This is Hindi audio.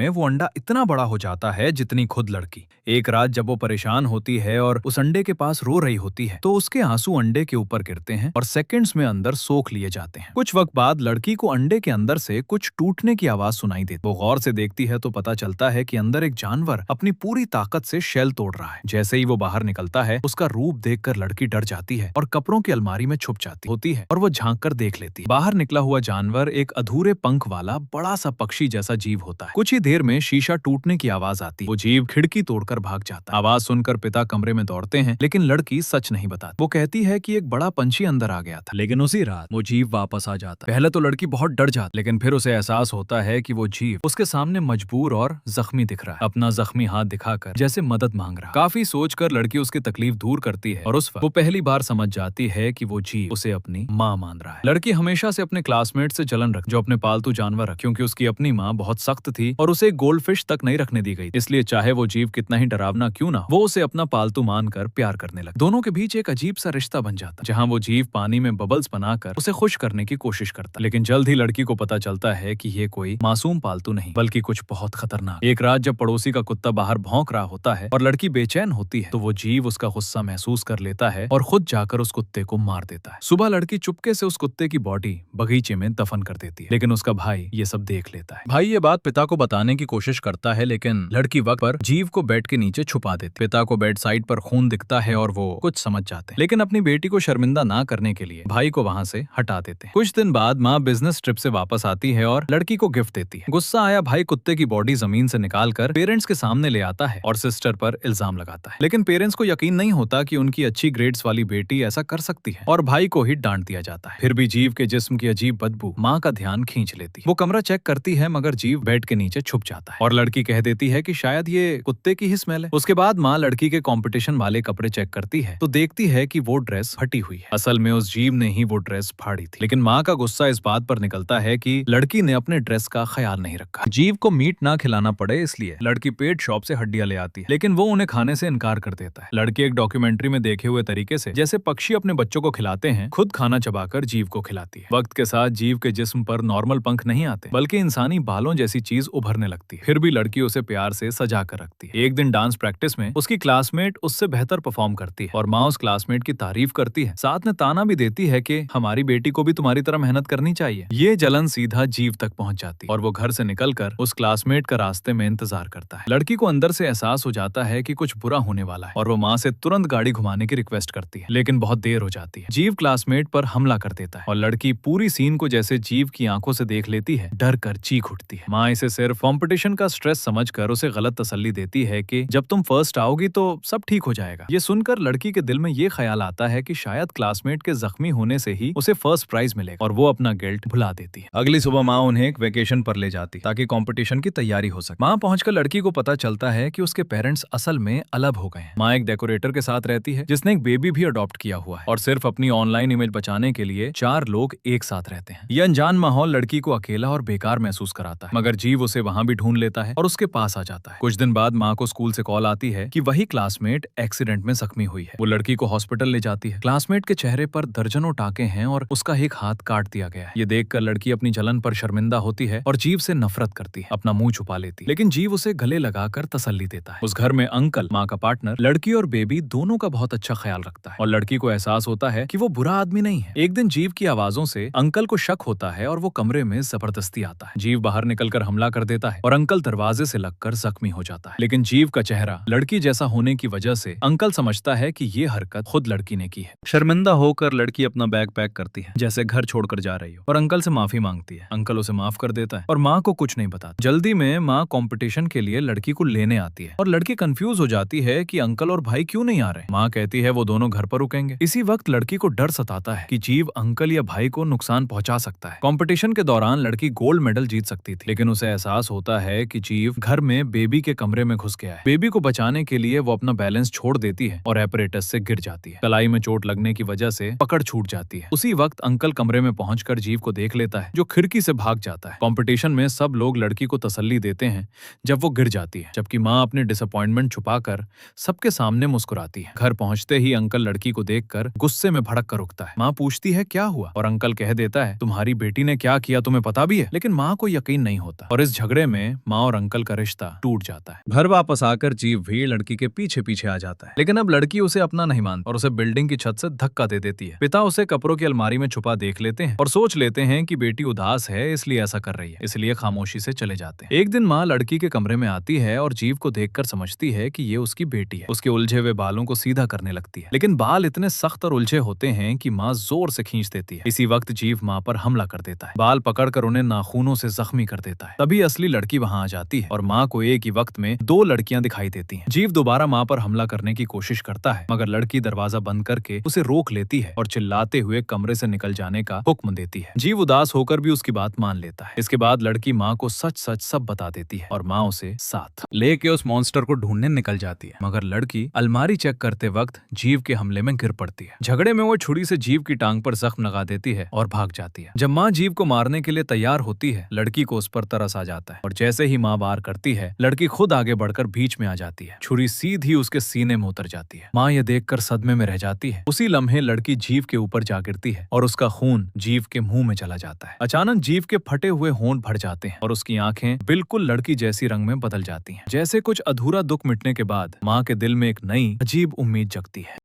में वो अंडा इतना बड़ा हो जाता है जितनी खुद लड़की। एक रात जब वो परेशान होती है और उस अंडे के पास रो रही होती है तो उसके आंसू अंडे के ऊपर गिरते हैं और सेकंड्स में अंदर सोख लिए जाते हैं। कुछ वक्त बाद लड़की को अंडे के अंदर से कुछ टूटने की आवाज सुनाई देती। वो गौर से देखती है तो पता चलता है कि अंदर एक जानवर अपनी पूरी ताकत से शेल तोड़ रहा है। जैसे ही वो बाहर निकलता है उसका रूप देखकर लड़की डर जाती है और कपड़ों की अलमारी में छुप जाती होती है और वो झांक कर देख लेती है। बाहर निकला हुआ जानवर एक अधूरे पंख वाला बड़ा सा पक्षी जैसा जीव होता है। कुछ ही देर में शीशा टूटने की आवाज आती है। वो जीव खिड़की तोड़कर भाग जाता है। आवाज सुनकर पिता कमरे में दौड़ते हैं लेकिन लड़की सच नहीं बताती। वो कहती है कि एक बड़ा पंछी अंदर आ गया था, लेकिन उसी रात वो जीव वापस आ जाता है। पहले तो लड़की बहुत डर जाती, लेकिन फिर उसे एहसास होता है कि वो जीव उसके सामने मजबूर और जख्मी दिख रहा है, अपना जख्मी हाथ दिखाकर जैसे मदद मांग रहा। काफी सोचकर लड़की उसकी तकलीफ दूर करती है और उस वक्त वो पहली बार समझ जाती है कि वो जीव उसे अपनी माँ मान रहा है। लड़की हमेशा से अपने क्लासमेट से जलन रख जो अपने पालतू जानवर रख, क्योंकि उसकी अपनी माँ बहुत सख्त थी और उसे गोल्ड फिश तक नहीं रखने दी गई। इसलिए चाहे वो जीव कितना ही डरावना क्यों ना, वो उसे अपना पालतू मानकर प्यार करने लगा। दोनों के बीच एक अजीब सा रिश्ता बन जाता, जहाँ वो जीव पानी में बबल्स बनाकर उसे खुश करने की कोशिश करता। लेकिन जल्द ही लड़की को पता चलता है कि ये कोई मासूम पालतू नहीं बल्कि कुछ बहुत खतरनाक। एक रात जब पड़ोसी का कुत्ता बाहर भौंक रहा होता है और लड़की बेचैन होती है तो वो जीव उसका गुस्सा महसूस कर लेता है और खुद जाकर उस कुत्ते को मार देता है। सुबह लड़की चुपके से उस कुत्ते की बॉडी बगीचे में दफन कर देती है, लेकिन उसका भाई ये सब देख लेता है। भाई ये बात पिता को बताने की कोशिश करता है लेकिन लड़की वक्त पर जीव को बेड के नीचे छुपा देती। पिता को बेड साइड पर खून दिखता है और वो कुछ समझ जाते हैं, लेकिन अपनी बेटी को शर्मिंदा ना करने के लिए भाई को वहाँ से हटा देते हैं। कुछ दिन बाद माँ बिजनेस ट्रिप से वापस आती है और लड़की को गिफ्ट देती है। गुस्सा आया भाई कुत्ते की बॉडी जमीन से निकालकर पेरेंट्स के सामने ले आता है और सिस्टर पर इल्जाम लगाता है, लेकिन पेरेंट्स को यकीन नहीं होता कि उनकी अच्छी ग्रेड्स वाली बेटी ऐसा कर सकती है और भाई को ही डांट दिया जाता है। फिर भी जीव के जिस्म की अजीब बदबू माँ का ध्यान खींच लेती है। वो कमरा चेक करती है मगर जीव बेड के नीचे छुप जाता है और लड़की कह देती है कि शायद ये कुत्ते की ही स्मेल है। उसके बाद माँ लड़की के कंपटीशन वाले कपड़े चेक करती है तो देखती है कि वो ड्रेस फटी हुई है। असल में उस जीव ने ही वो ड्रेस फाड़ी थी, लेकिन माँ का गुस्सा इस बात पर निकलता है कि लड़की ने अपने ड्रेस का ख्याल नहीं रखा। जीव को मीट ना खिलाना पड़े इसलिए लड़की पेट शॉप से हड्डियां ले आती है, लेकिन वो उन्हें खाने से इनकार कर देता है। लड़की एक डॉक्यूमेंट्री में देखे हुए तरीके से जैसे पक्षी अपने बच्चों को खिलाते हैं खुद खाना चबाकर जीव को खिलाती है। वक्त के साथ जीव के जिस्म पर नॉर्मल पंख नहीं आते बल्कि इंसानी बालों जैसी चीज उभरने लगती है। फिर भी लड़की उसे प्यार से सजा कर रखती है। एक दिन डांस प्रैक्टिस में उसकी क्लासमेट उससे बेहतर परफॉर्म करती है और माँ उस क्लासमेट की तारीफ करती है, साथ में ताना भी देती है कि हमारी बेटी को भी तुम्हारी तरह मेहनत करनी चाहिए। ये जलन सीधा जीव तक पहुंच जाती है और वो घर से निकलकर उस क्लासमेट का रास्ते में इंतजार करता है। लड़की को अंदर से एहसास हो जाता है कि कुछ बुरा होने वाला है और वो माँ से तुरंत गाड़ी घुमाने की रिक्वेस्ट करती है, लेकिन बहुत देर हो जाती है। जीव क्लासमेट पर हमला कर देता है और लड़की पूरी सीन को जैसे जीव की आंखों से देख लेती है, डर कर चीख उठती है। माँ इसे सिर्फ कंपटीशन का स्ट्रेस समझकर उसे गलत तसल्ली देती है कि जब तुम फर्स्ट आओगी तो सब ठीक हो जाएगा। ये सुनकर लड़की के दिल में ये ख्याल आता है कि शायद क्लासमेट के जख्मी होने से ही उसे फर्स्ट प्राइज मिलेगा और वो अपना गिल्ट भुला देती है। अगली सुबह माँ उन्हें एक वेकेशन पर ले जाती ताकि कंपटीशन की तैयारी हो सके। माँ पहुंचकर लड़की को पता चलता है कि उसके पेरेंट्स असल में अलग हो गए हैं। माँ एक डेकोरेटर के साथ रहती है जिसने एक बेबी भी अडॉप्ट किया हुआ है और सिर्फ अपनी ऑनलाइन इमेज बचाने के लिए 4 लोग एक साथ रहते हैं। यह अनजान माहौल लड़की को अकेला और बेकार महसूस कराता है, मगर जीव उसे वहाँ भी ढूंढ लेता है और उसके पास आ जाता है। कुछ दिन बाद माँ को स्कूल से कॉल आती है कि वही क्लासमेट एक्सीडेंट में जख्मी हुई है। वो लड़की को हॉस्पिटल ले जाती है। क्लासमेट के चेहरे पर दर्जनों टाके हैं और उसका एक हाथ काट दिया गया है। ये देखकर लड़की अपनी जलन पर शर्मिंदा होती है और जीव से नफरत करती है, अपना मुंह छुपा लेती है, लेकिन जीव उसे गले लगाकर तसल्ली देता है। उस घर में अंकल, माँ का पार्टनर, लड़की और बेबी दोनों का बहुत अच्छा ख्याल रखता है और लड़की को एहसास होता है कि वो बुरा आदमी नहीं है। एक दिन जीव की आवाजों से अंकल को शक होता है और वो कमरे में जबरदस्ती आता है। जीव बाहर निकलकर हमला कर देता है और अंकल दरवाजे से लगकर जख्मी हो जाता है, लेकिन जीव का चेहरा लड़की जैसा होने की वजह से अंकल समझता है कि ये हरकत खुद लड़की ने की है। शर्मिंदा होकर लड़की अपना बैग पैक करती है जैसे घर छोड़कर जा रही हो और अंकल से माफी मांगती है। अंकल उसे माफ कर देता है और माँ को कुछ नहीं बताता। जल्दी में माँ कंपटीशन के लिए लड़की को लेने आती है और लड़की कंफ्यूज हो जाती है कि अंकल और भाई क्यों नहीं आ रहे। माँ कहती है वो दोनों घर पर रुकेंगे। इसी वक्त लड़की को डर सताता है कि जीव अंकल या भाई को नुकसान पहुंचा सकता है। कंपटीशन के दौरान लड़की गोल्ड मेडल जीत सकती थी, लेकिन उसे एहसास होता है कि जीव घर में बेबी के कमरे में घुस गया है। बेबी को बचाने के लिए वो अपना बैलेंस छोड़ देती है और एपरेटस से गिर जाती है। कलाई में चोट लगने की वजह से पकड़ छूट जाती है। उसी वक्त अंकल कमरे में पहुंचकर जीव को देख लेता है जो खिड़की से भाग जाता है। कंपटीशन में सब लोग लड़की को तसल्ली देते हैं जब वो गिर जाती है, जबकि माँ अपने डिसअपॉइंटमेंट छुपाकर सबके सामने मुस्कुराती है। घर पहुंचते ही अंकल लड़की को देखकर गुस्से में भड़क कर रुकता है। माँ पूछती है क्या हुआ और अंकल कह देता है तुम्हारी बेटी ने क्या किया तुम्हें पता भी है, लेकिन माँ को यकीन नहीं होता और इस झगड़े में माँ और अंकल का रिश्ता टूट जाता है। घर वापस आकर जीव भी लड़की के पीछे पीछे आ जाता है, लेकिन अब लड़की उसे अपना नहीं मानती और उसे बिल्डिंग की छत से धक्का दे देती है। पिता उसे कपड़ों की अलमारी में छुपा देख लेते हैं और सोच लेते हैं कि बेटी उदास है इसलिए ऐसा कर रही है, इसलिए खामोशी से चले जाते हैं। एक दिन माँ लड़की के कमरे में आती है और जीव को देखकर समझती है कि ये उसकी बेटी है। उसके उलझे हुए बालों को सीधा करने लगती है, लेकिन बाल इतने सख्त और उलझे होते हैं कि माँ जोर से खींच देती है। इसी वक्त जीव माँ पर हमला कर देता है, बाल पकड़कर उन्हें नाखूनों से जख्मी कर देता है। तभी असली लड़की वहां आ जाती है और माँ को एक ही वक्त में दो लड़कियां दिखाई देती हैं। जीव दोबारा माँ पर हमला करने की कोशिश करता है, मगर लड़की दरवाजा बंद करके उसे रोक लेती है और चिल्लाते हुए कमरे से निकल जाने का हुक्म देती है। जीव उदास होकर भी उसकी बात मान लेता है। इसके बाद लड़की माँ को सच सच सब बता देती है और माँ उसे साथ लेके उस मॉन्स्टर को ढूंढने निकल जाती है, मगर लड़की अलमारी चेक करते वक्त जीव के हमले में गिर पड़ती है। झगड़े में वो छुरी से जीव की टांग पर जख्म लगा देती है और भाग जाती है। जब माँ जीव को मारने के लिए तैयार होती है, लड़की को उस पर तरस आ जाता है और जैसे ही माँ वार करती है, लड़की खुद आगे बढ़कर बीच में आ जाती है। छुरी सीधी उसके सीने में उतर जाती है। माँ ये देखकर सदमे में रह जाती है। उसी लम्हे लड़की जीव के ऊपर जा गिरती है और उसका खून जीव के मुंह में चला जाता है। अचानक जीव के फटे हुए होंठ भर जाते हैं और उसकी आंखें बिल्कुल लड़की जैसी रंग में बदल जाती हैं। जैसे कुछ अधूरा दुख मिटने के बाद माँ के दिल में एक नई अजीब उम्मीद जगती है।